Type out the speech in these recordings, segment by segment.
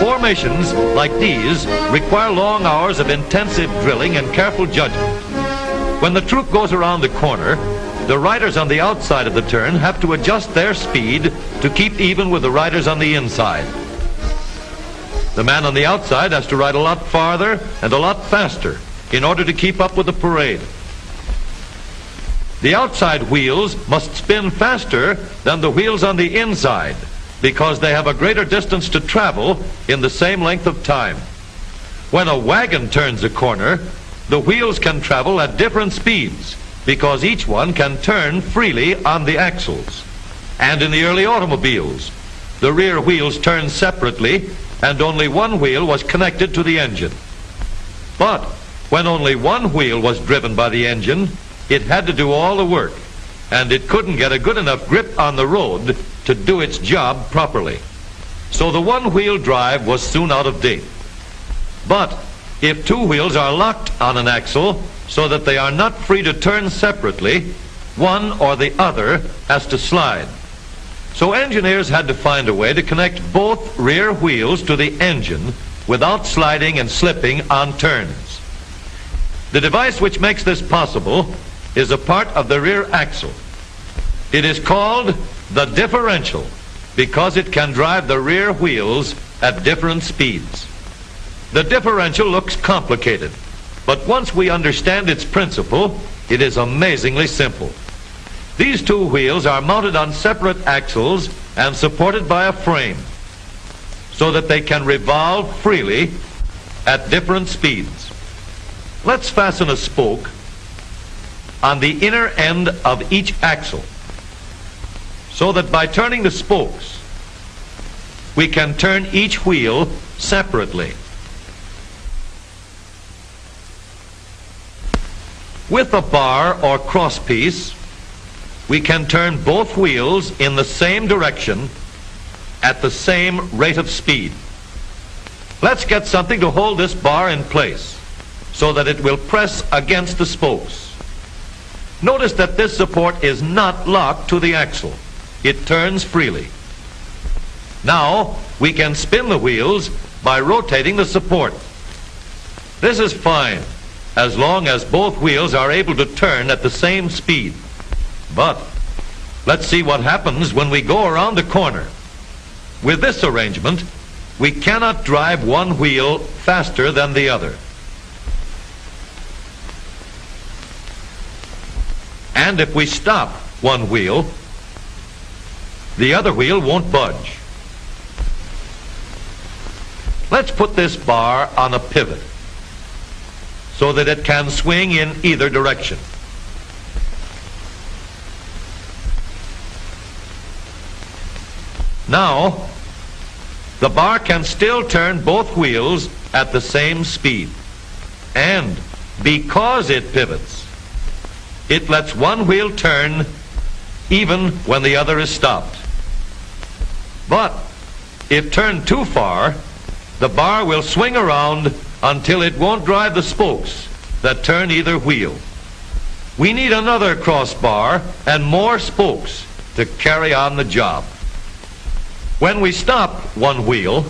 Formations like these require long hours of intensive drilling and careful judgment. When the troop goes around the corner, the riders on the outside of the turn have to adjust their speed to keep even with the riders on the inside. The man on the outside has to ride a lot farther and a lot faster in order to keep up with the parade. The outside wheels must spin faster than the wheels on the inside because they have a greater distance to travel in the same length of time. When a wagon turns a corner, the wheels can travel at different speeds because each one can turn freely on the axles. And in the early automobiles, the rear wheels turned separately and only one wheel was connected to the engine. But when only one wheel was driven by the engine, it had to do all the work, and it couldn't get a good enough grip on the road to do its job properly. So the one-wheel drive was soon out of date. But if two wheels are locked on an axle so that they are not free to turn separately, one or the other has to slide. So engineers had to find a way to connect both rear wheels to the engine without sliding and slipping on turns. The device which makes this possible is a part of the rear axle. It is called the differential because it can drive the rear wheels at different speeds. The differential looks complicated, but once we understand its principle, it is amazingly simple. These two wheels are mounted on separate axles and supported by a frame so that they can revolve freely at different speeds. Let's fasten a spoke on the inner end of each axle so that by turning the spokes, we can turn each wheel separately. With a bar or crosspiece, we can turn both wheels in the same direction at the same rate of speed. Let's get something to hold this bar in place so that it will press against the spokes. Notice that this support is not locked to the axle. It turns freely. Now we can spin the wheels by rotating the support. This is fine as long as both wheels are able to turn at the same speed. But let's see what happens when we go around the corner. With this arrangement, we cannot drive one wheel faster than the other. And if we stop one wheel, the other wheel won't budge. Let's put this bar on a pivot so that it can swing in either direction. Now, the bar can still turn both wheels at the same speed. And because it pivots, it lets one wheel turn even when the other is stopped. But if turned too far, the bar will swing around until it won't drive the spokes that turn either wheel. We need another crossbar and more spokes to carry on the job. When we stop one wheel,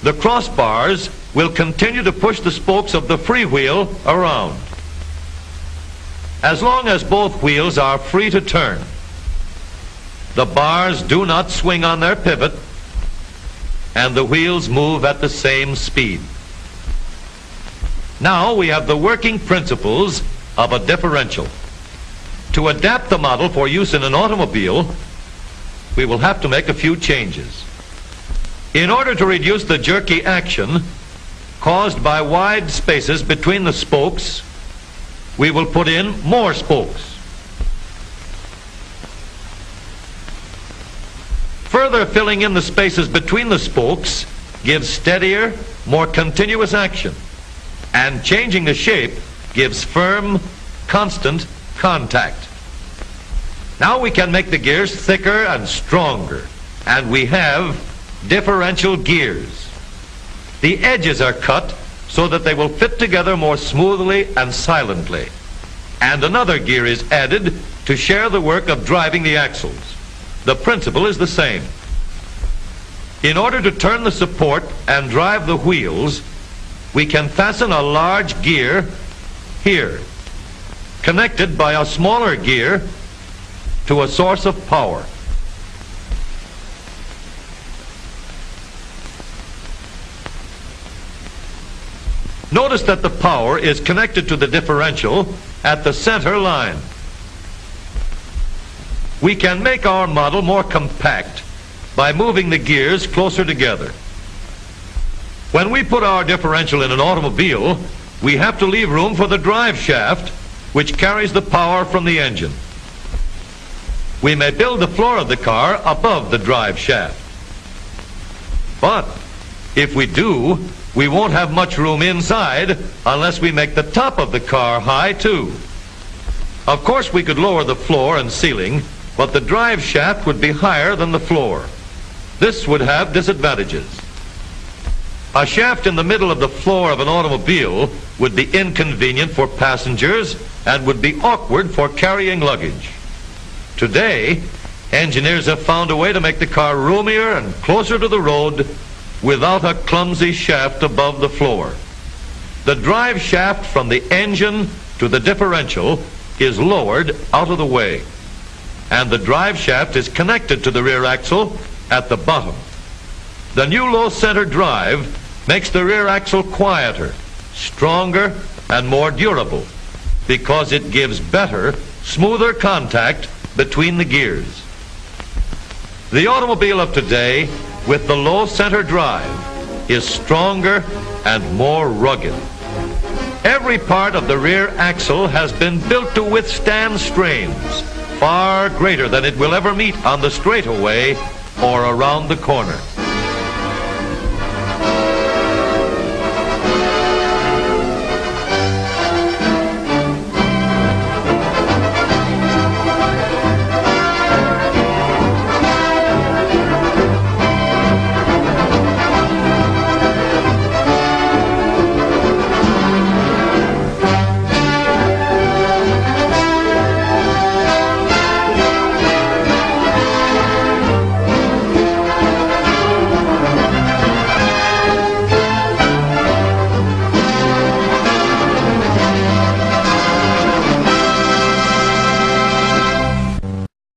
the crossbars will continue to push the spokes of the free wheel around. As long as both wheels are free to turn, the bars do not swing on their pivot and the wheels move at the same speed. Now we have the working principles of a differential. To adapt the model for use in an automobile, we will have to make a few changes. In order to reduce the jerky action caused by wide spaces between the spokes, we will put in more spokes. Further filling in the spaces between the spokes gives steadier, more continuous action, and changing the shape gives firm, constant contact. Now we can make the gears thicker and stronger, and we have differential gears. The edges are cut so that they will fit together more smoothly and silently. And another gear is added to share the work of driving the axles. The principle is the same. In order to turn the support and drive the wheels, we can fasten a large gear here, connected by a smaller gear to a source of power. Notice that the power is connected to the differential at the center line. We can make our model more compact by moving the gears closer together. When we put our differential in an automobile, we have to leave room for the drive shaft, which carries the power from the engine. We may build the floor of the car above the drive shaft. But if we do, we won't have much room inside unless we make the top of the car high too. Of course, we could lower the floor and ceiling, but the drive shaft would be higher than the floor. This would have disadvantages. A shaft in the middle of the floor of an automobile would be inconvenient for passengers and would be awkward for carrying luggage. Today, engineers have found a way to make the car roomier and closer to the road without a clumsy shaft above the floor. The drive shaft from the engine to the differential is lowered out of the way, and the drive shaft is connected to the rear axle at the bottom. The new low center drive makes the rear axle quieter, stronger, and more durable because it gives better, smoother contact between the gears. The automobile of today with the low center drive is stronger and more rugged. Every part of the rear axle has been built to withstand strains far greater than it will ever meet on the straightaway or around the corner.